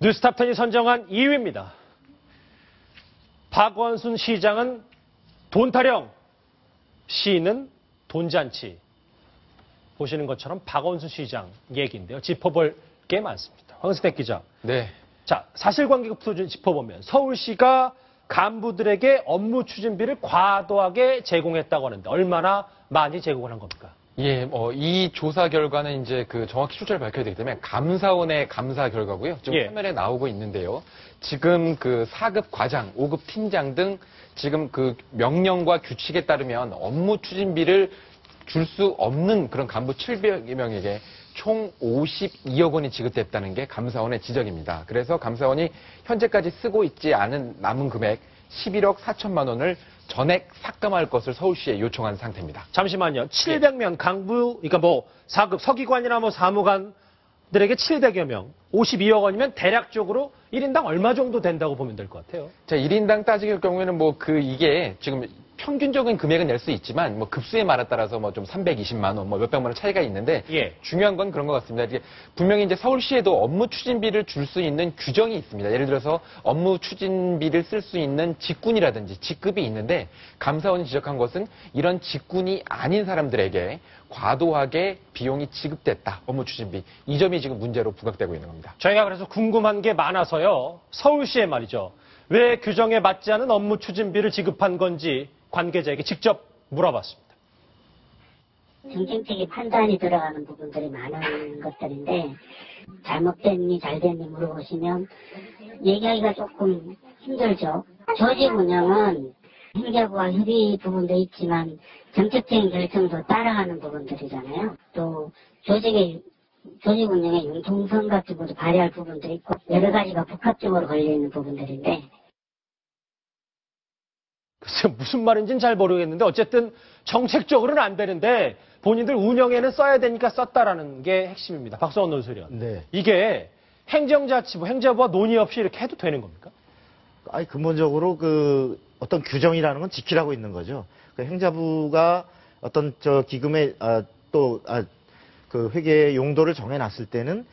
뉴스탑10이 선정한 2위입니다. 박원순 시장은 돈 타령, 시는 돈잔치. 보시는 것처럼 박원순 시장 얘기인데요. 짚어볼 게 많습니다. 황승택 기자. 네. 자, 사실관계부터 좀 짚어보면 서울시가 간부들에게 업무 추진비를 과도하게 제공했다고 하는데 얼마나 많이 제공을 한 겁니까? 예, 이 조사 결과는 이제 정확히 출처를 밝혀야 되기 때문에 감사원의 감사 결과고요. 지금 화면에 나오고 있는데요. 지금 4급 과장, 5급 팀장 등 지금 명령과 규칙에 따르면 업무 추진비를 줄 수 없는 그런 간부 700여 명에게 총 52억 원이 지급됐다는 게 감사원의 지적입니다. 그래서 감사원이 현재까지 쓰고 있지 않은 남은 금액 11억 4천만 원을 전액 삭감할 것을 서울시에 요청한 상태입니다. 잠시만요. 700명 강부, 그러니까 4급 서기관이나 사무관들에게 700여 명, 52억 원이면 대략적으로 1인당 얼마 정도 된다고 보면 될 것 같아요. 자, 1인당 따질 경우에는 이게 지금 평균적인 금액은 낼 수 있지만 급수에 말에 따라서 좀 320만 원, 몇백만 원 차이가 있는데 중요한 건 그런 것 같습니다. 이게 분명히 이제 서울시에도 업무 추진비를 줄 수 있는 규정이 있습니다. 예를 들어서 업무 추진비를 쓸 수 있는 직군이라든지 직급이 있는데 감사원이 지적한 것은 이런 직군이 아닌 사람들에게 과도하게 비용이 지급됐다. 업무 추진비. 이 점이 지금 문제로 부각되고 있는 겁니다. 저희가 그래서 궁금한 게 많아서요. 서울시에 말이죠. 왜 규정에 맞지 않은 업무 추진비를 지급한 건지 관계자에게 직접 물어봤습니다. 정책적인 판단이 들어가는 부분들이 많은 것들인데 잘못됐니 잘됐니 물어보시면 얘기하기가 조금 힘들죠. 조직 운영은 행정부와 협의 부분도 있지만 정책적인 결정도 따라가는 부분들이잖아요. 또 조직 운영의 융통성 같은 것도 발휘할 부분도 있고 여러 가지가 복합적으로 걸려있는 부분들인데 글쎄 무슨 말인지는 잘 모르겠는데 어쨌든 정책적으로는 안 되는데 본인들 운영에는 써야 되니까 썼다라는 게 핵심입니다. 박성원 논설위원. 네. 이게 행정자치부, 행자부와 논의 없이 이렇게 해도 되는 겁니까? 아니 근본적으로 어떤 규정이라는 건 지키라고 있는 거죠. 행자부가 어떤 기금의 회계 용도를 정해놨을 때는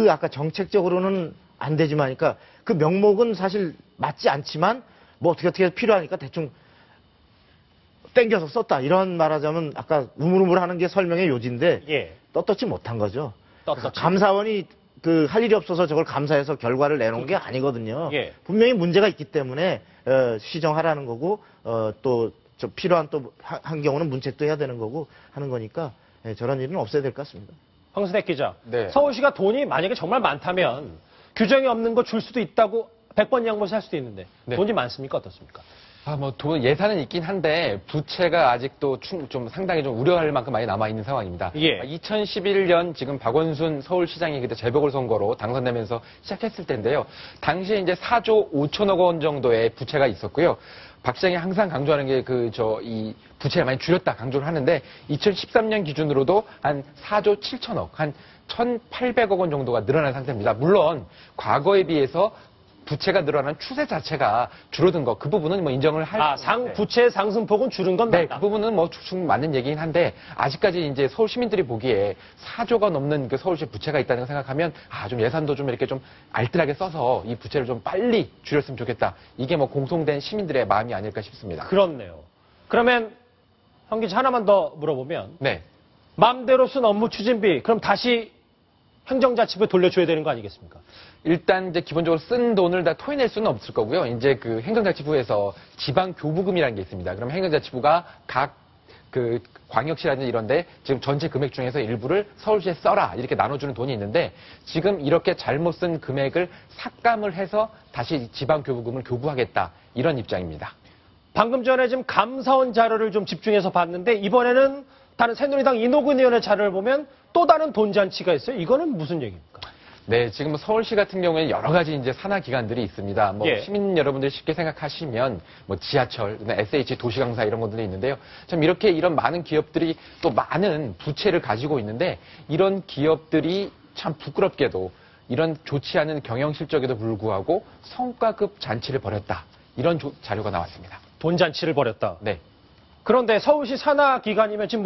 아까 정책적으로는 안 되지만, 그러니까 그 명목은 사실 맞지 않지만 어떻게 필요하니까 대충 땡겨서 썼다. 이런 말하자면 아까 우물우물하는 게 설명의 요지인데 떳떳지 못한 거죠. 감사원이 할 일이 없어서 저걸 감사해서 결과를 내놓은 게 아니거든요. 분명히 문제가 있기 때문에 시정하라는 거고 또 필요한 한 경우는 문책도 해야 되는 거고 하는 거니까 저런 일은 없어야 될 것 같습니다. 황승택 기자. 네. 서울시가 돈이 만약에 정말 많다면 규정이 없는 거 줄 수도 있다고 100번 양보해서 할 수도 있는데 돈이 많습니까? 어떻습니까? 예산은 있긴 한데 부채가 아직도 좀 상당히 좀 우려할 만큼 많이 남아있는 상황입니다. 2011년 지금 박원순 서울시장이 그때 재보궐선거로 당선되면서 시작했을 텐데요. 당시에 이제 4조 5천억 원 정도의 부채가 있었고요. 박 시장이 항상 강조하는 게 이 부채를 많이 줄였다 강조를 하는데 2013년 기준으로도 한 4조 7천억, 한 1,800억 원 정도가 늘어난 상태입니다. 물론 과거에 비해서 부채가 늘어난 추세 자체가 줄어든 거, 그 부분은 인정을 할. 부채 상승폭은 줄은 건 맞다. 네, 그 부분은 충분히 맞는 얘기긴 한데, 아직까지 이제 서울 시민들이 보기에 4조가 넘는 서울시 부채가 있다는 걸 생각하면, 좀 예산도 좀 이렇게 좀 알뜰하게 써서 이 부채를 좀 빨리 줄였으면 좋겠다. 이게 공통된 시민들의 마음이 아닐까 싶습니다. 그렇네요. 그러면, 황 기자 하나만 더 물어보면. 네. 마음대로 쓴 업무 추진비, 그럼 다시 행정자치부에 돌려줘야 되는 거 아니겠습니까? 일단 이제 기본적으로 쓴 돈을 다 토해낼 수는 없을 거고요. 이제 행정자치부에서 지방교부금이라는 게 있습니다. 그럼 행정자치부가 각 광역시라든지 이런데 지금 전체 금액 중에서 일부를 서울시에 써라 이렇게 나눠주는 돈이 있는데 지금 이렇게 잘못 쓴 금액을 삭감을 해서 다시 지방교부금을 교부하겠다 이런 입장입니다. 방금 전에 지금 감사원 자료를 좀 집중해서 봤는데 이번에는 다른 새누리당 이노근 의원의 자료를 보면 또 다른 돈잔치가 있어요. 이거는 무슨 얘기입니까? 네, 지금 서울시 같은 경우에는 여러 가지 이제 산하 기관들이 있습니다. 시민 여러분들이 쉽게 생각하시면 지하철, SH 도시강사 이런 것들이 있는데요. 참 이런 많은 기업들이 또 많은 부채를 가지고 있는데 이런 기업들이 참 부끄럽게도 이런 좋지 않은 경영 실적에도 불구하고 성과급 잔치를 벌였다. 이런 자료가 나왔습니다. 돈잔치를 벌였다. 네. 그런데 서울시 산하 기관이면 지금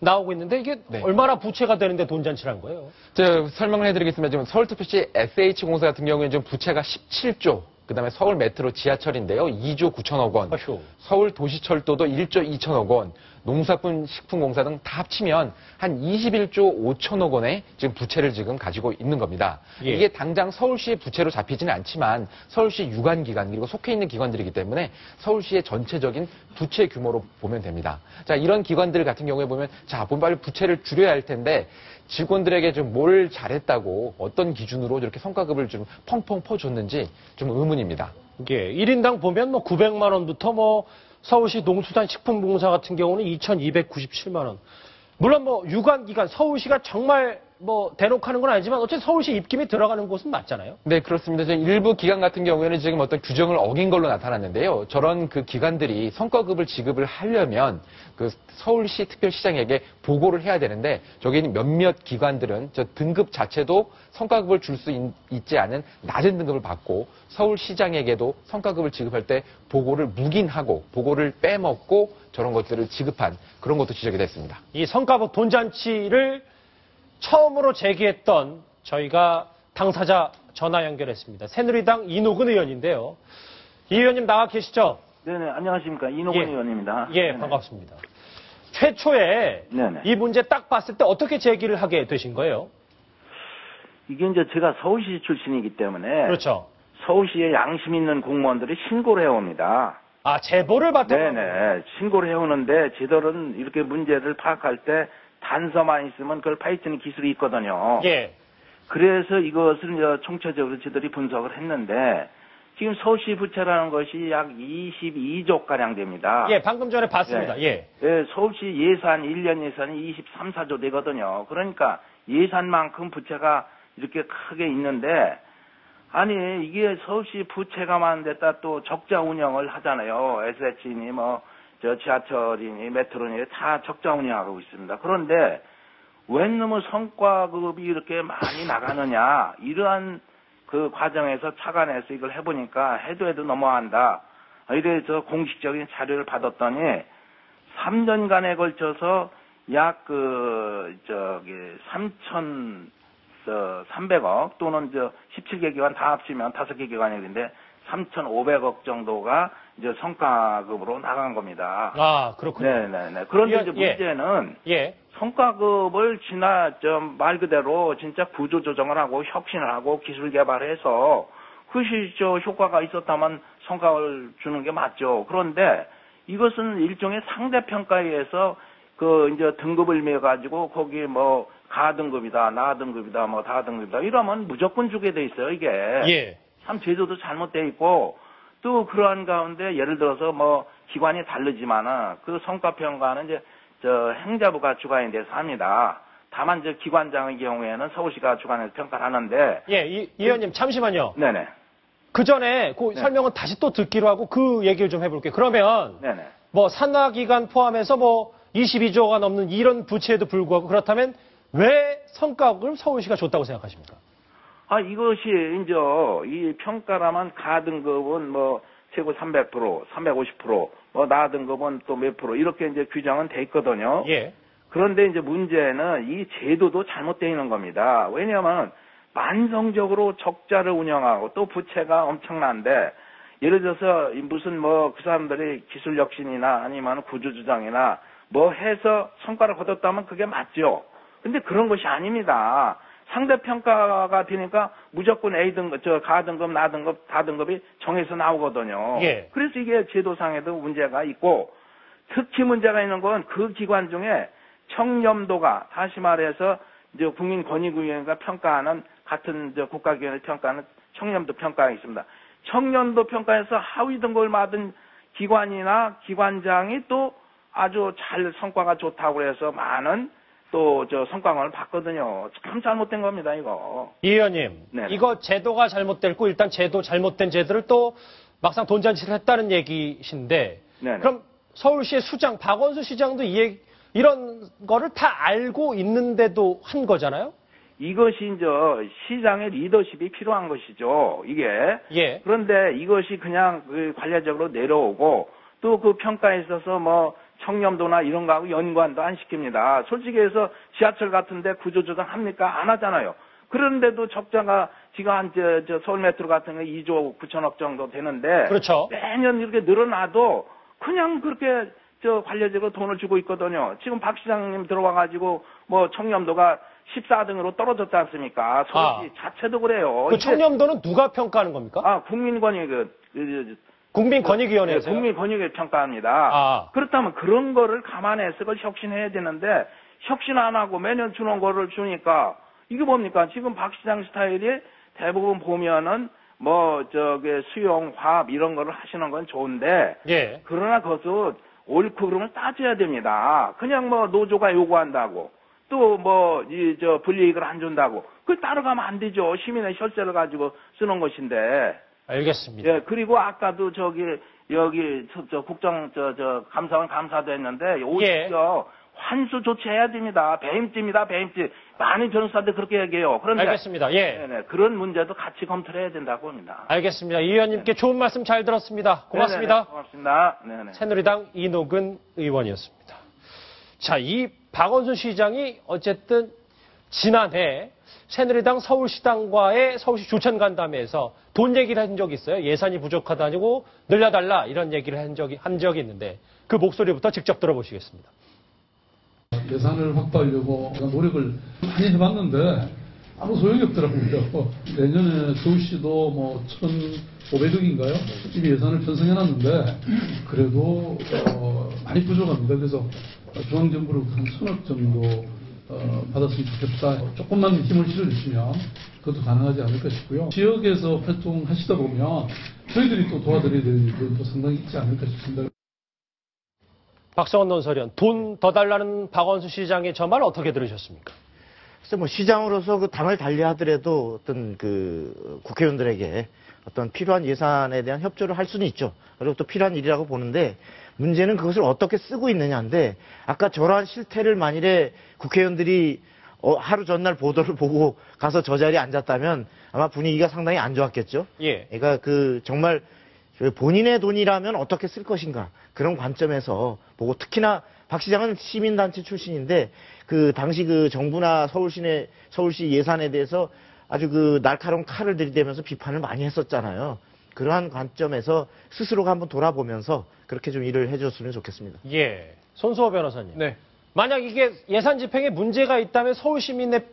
나오고 있는데 이게 네. 얼마나 부채가 되는데 돈 잔치를 한 거예요? 제가 설명을 해드리겠습니다. 지금 서울특별시 SH공사 같은 경우에는 지금 부채가 17조, 그다음에 서울 메트로 지하철인데요. 2조 9천억 원, 아휴. 서울 도시철도도 1조 2천억 원, 농사꾼 식품공사 등 다 합치면 한 21조 5천억 원의 지금 부채를 지금 가지고 있는 겁니다. 예. 이게 당장 서울시의 부채로 잡히지는 않지만 서울시 유관기관 그리고 속해 있는 기관들이기 때문에 서울시의 전체적인 부채 규모로 보면 됩니다. 자, 이런 기관들 같은 경우에 보면 자, 빨리 부채를 줄여야 할 텐데 직원들에게 좀 뭘 잘했다고 어떤 기준으로 이렇게 성과급을 좀 펑펑 퍼줬는지 좀 의문입니다. 예, 1인당 보면 뭐 900만 원부터 뭐 서울시 농수산식품공사 같은 경우는 2,297만 원. 물론 뭐 유관기관 서울시가 정말 뭐 대놓고 하는 건 아니지만 어쨌든 서울시 입김이 들어가는 곳은 맞잖아요. 네, 그렇습니다. 지금 일부 기관 같은 경우에는 지금 어떤 규정을 어긴 걸로 나타났는데요. 저런 그 기관들이 성과급을 지급을 하려면 그 서울시 특별시장에게 보고를 해야 되는데 저기 있는 몇몇 기관들은 저 등급 자체도 성과급을 줄 수 있지 않은 낮은 등급을 받고 서울시장에게도 성과급을 지급할 때 보고를 묵인하고 보고를 빼먹고 저런 것들을 지급한 그런 것도 지적이 됐습니다. 이 성과급 돈잔치를 처음으로 제기했던 저희가 당사자 전화 연결했습니다. 새누리당 이노근 의원인데요. 이 의원님 나와 계시죠? 네네, 안녕하십니까. 이노건 예. 의원입니다. 예, 네네. 반갑습니다. 최초에 네네. 이 문제 딱 봤을 때 어떻게 제기를 하게 되신 거예요? 이게 이제 제가 서울시 출신이기 때문에 그렇죠. 서울시에 양심 있는 공무원들이 신고를 해옵니다. 아, 제보를 받던 네네, 신고를 해오는데 저들은 이렇게 문제를 파악할 때 단서만 있으면 그걸 파헤치는 기술이 있거든요. 예. 그래서 이것을 이제 총체적으로 저들이 분석을 했는데 지금 서울시 부채라는 것이 약 22조가량 됩니다. 예, 방금 전에 봤습니다. 네. 예. 예, 서울시 예산, 1년 예산이 23, 4조 되거든요. 그러니까 예산만큼 부채가 이렇게 크게 있는데, 아니, 이게 서울시 부채가 많은데다 또 적자 운영을 하잖아요. SH니 지하철이니 메트로니 다 적자 운영하고 있습니다. 그런데 웬 놈의 성과급이 이렇게 많이 나가느냐, 이러한 그 과정에서 착안해서 이걸 해보니까 해도 넘어간다. 이래서 공식적인 자료를 받았더니 3년간에 걸쳐서 약 3,300억 또는 17개 기관 다 합치면 5개 기관인데 3,500억 정도가 이제 성과급으로 나간 겁니다. 아, 그렇군요. 네네네. 그런데 이제 예. 문제는 예. 성과급을 말 그대로 진짜 구조조정을 하고 혁신을 하고 기술 개발해서 그것이 효과가 있었다면 성과를 주는 게 맞죠. 그런데 이것은 일종의 상대평가에 의해서 이제 등급을 매가지고 거기 가등급이다, 나등급이다, 다등급이다 이러면 무조건 주게 돼 있어요, 이게. 예. 참 제도도 잘못돼 있고 또 그러한 가운데 예를 들어서 기관이 다르지만은 그 성과평가는 이제 행자부가 주관이 돼서 합니다. 다만 기관장의 경우에는 서울시가 주관해서 평가를 하는데. 예, 이 의원님 잠시만요. 네네. 그 전에 그 네. 설명은 다시 또 듣기로 하고 그 얘기를 좀 해볼게요. 그러면 네네. 산하기관 포함해서 22조가 넘는 이런 부채에도 불구하고 그렇다면 왜 성과급을 서울시가 줬다고 생각하십니까? 이것이 이제 이 평가라면 가등급은 최고 300%, 350%, 나등급은 또 몇 프로 이렇게 이제 규정은 돼 있거든요. 예. 그런데 이제 문제는 이 제도도 잘못되어 있는 겁니다. 왜냐하면 만성적으로 적자를 운영하고 또 부채가 엄청난데 예를 들어서 무슨 그 사람들이 기술 혁신이나 아니면 구조조정이나 해서 성과를 거뒀다면 그게 맞죠. 근데 그런 것이 아닙니다. 상대평가가 되니까 무조건 A등급, 가등급, 나등급, 다등급이 정해서 나오거든요. 예. 그래서 이게 제도상에도 문제가 있고 특히 문제가 있는 건 그 기관 중에 청렴도가 다시 말해서 이제 국민권익위원회가 평가하는 같은 국가기관을 평가하는 청렴도 평가가 있습니다. 청렴도 평가에서 하위 등급을 받은 기관이나 기관장이 또 아주 잘 성과가 좋다고 해서 많은 또 성과를 받거든요. 참 잘못된 겁니다, 이거. 이 의원님, 네네. 이거 제도가 잘못됐고 일단 잘못된 제도를 또 막상 돈잔치를 했다는 얘기신데 네네. 그럼 서울시의 수장 박원순 시장도 이런 거를 다 알고 있는데도 한 거잖아요? 이것이 이제 시장의 리더십이 필요한 것이죠, 이게. 예. 그런데 이것이 그냥 관례적으로 내려오고 또 그 평가에 있어서 청렴도나 이런 거하고 연관도 안 시킵니다. 솔직히 해서 지하철 같은데 구조조정 합니까? 안 하잖아요. 그런데도 적자가 지금 한 서울 메트로 같은 거 2조 9천억 정도 되는데 그렇죠. 매년 이렇게 늘어나도 그냥 그렇게 관례적으로 돈을 주고 있거든요. 지금 박 시장님 들어와가지고 뭐 청렴도가 14등으로 떨어졌지 않습니까? 서울시 자체도 그래요. 그 청렴도는 누가 평가하는 겁니까? 국민권익위원회에서. 국민권익위 평가합니다. 그렇다면 그런 거를 감안해서 그걸 혁신해야 되는데 혁신 안 하고 매년 주는 거를 주니까 이게 뭡니까? 지금 박 시장 스타일이 대부분 보면은 수용, 화합 이런 거를 하시는 건 좋은데 예. 그러나 그것도 옳고 그름을 따져야 됩니다. 그냥 노조가 요구한다고 또 불이익을 안 준다고 그걸 따라가면 안 되죠. 시민의 혈세를 가지고 쓰는 것인데. 알겠습니다. 예, 그리고 아까도 감사원 감사도 했는데 오히려 환수 조치해야 됩니다. 배임죄입니다. 배임죄. 많은 변호사들 그렇게 얘기해요. 그런데 알겠습니다. 예. 네네, 그런 문제도 같이 검토를 해야 된다고 봅니다. 알겠습니다. 이 의원님께 좋은 말씀 잘 들었습니다. 고맙습니다. 네네, 고맙습니다. 네네. 새누리당 이노근 의원이었습니다. 자, 이 박원순 시장이 어쨌든 지난해 새누리당 서울시당과의 서울시 조천 간담회에서 돈 얘기를 한 적이 있어요. 예산이 부족하다고 늘려달라 이런 얘기를 한 적이 있는데 그 목소리부터 직접 들어보시겠습니다. 예산을 확보하려고 노력을 많이 해봤는데 아무 소용이 없더라고요. 내년에 서울시도 1,500억인가요? 이 예산을 편성해놨는데 그래도 많이 부족합니다. 그래서 중앙정부로 한 1,000억 정도 받았으면 좋겠다. 조금만 힘을 실어주시면 그것도 가능하지 않을까 싶고요. 지역에서 활동하시다 보면 저희들이 또 도와드려야 될 일도 상당히 있지 않을까 싶습니다. 박성원 논설위원, 돈 더 달라는 박원순 시장의 저 말 어떻게 들으셨습니까? 글쎄 시장으로서 그 당을 달리하더라도 어떤 국회의원들에게 어떤 필요한 예산에 대한 협조를 할 수는 있죠. 그리고 또 필요한 일이라고 보는데 문제는 그것을 어떻게 쓰고 있느냐인데 아까 저러한 실태를 만일에 국회의원들이 하루 전날 보도를 보고 가서 저 자리에 앉았다면 아마 분위기가 상당히 안 좋았겠죠. 예. 그러니까 정말 본인의 돈이라면 어떻게 쓸 것인가 그런 관점에서 보고 특히나 박 시장은 시민단체 출신인데 당시 정부나 서울시 예산에 대해서 아주 날카로운 칼을 들이대면서 비판을 많이 했었잖아요. 그러한 관점에서 스스로가 한번 돌아보면서 그렇게 좀 일을 해줬으면 좋겠습니다. 예. 손수호 변호사님. 네. 만약 이게 예산 집행에 문제가 있다면 서울 시민의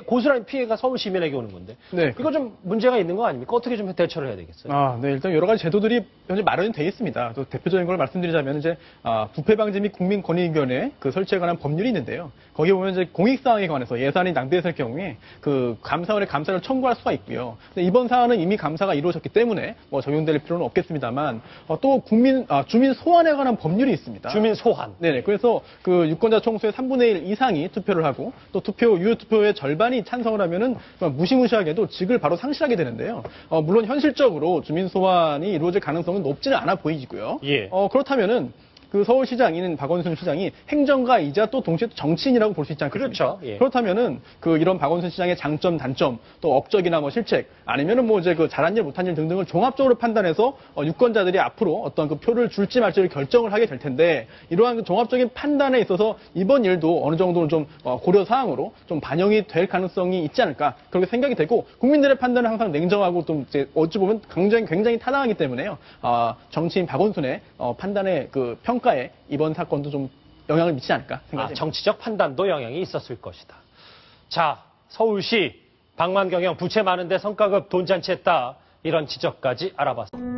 고스란히 피해가 서울 시민에게 오는 건데. 네. 이거 좀 문제가 있는 거 아닙니까? 어떻게 좀 대처를 해야 되겠어요? 네. 일단 여러 가지 제도들이 현재 마련이 돼 있습니다. 또 대표적인 걸 말씀드리자면 부패 방지 및 국민권익위원회 설치에 관한 법률이 있는데요. 거기에 보면 공익사항에 관해서 예산이 낭비됐을 경우에 감사원에 감사를 청구할 수가 있고요. 근데 이번 사안은 이미 감사가 이루어졌기 때문에 적용될 필요는 없겠습니다만 또 주민 소환에 관한 법률이 있습니다. 주민 소환. 네네. 그래서 유권자 총수의 3분의 1 이상이 투표를 하고 또 유효 투표의 절반이 찬성을 하면은 무시무시하게도 직을 바로 상실하게 되는데요. 물론 현실적으로 주민 소환이 이루어질 가능성은 높지는 않아 보이고요. 예. 그렇다면은 서울시장인 박원순 시장이 행정가이자 또 동시에 정치인이라고 볼 수 있지 않겠습니까? 그렇죠. 예. 그렇다면은 이런 박원순 시장의 장점, 단점, 또 업적이나 실책, 아니면은 잘한 일, 못한 일 등등을 종합적으로 판단해서 유권자들이 앞으로 어떤 표를 줄지 말지를 결정을 하게 될 텐데 이러한 종합적인 판단에 있어서 이번 일도 어느 정도는 좀 고려 사항으로 좀 반영이 될 가능성이 있지 않을까 그렇게 생각이 되고 국민들의 판단은 항상 냉정하고 좀 어찌 보면 굉장히 타당하기 때문에요. 정치인 박원순의 판단의 평가에 이번 사건도 좀 영향을 미치지 않을까 생각합니다. 정치적 판단도 영향이 있었을 것이다. 자, 서울시 방만경영 부채 많은데 성과급 돈잔치 했다. 이런 지적까지 알아봤습니다.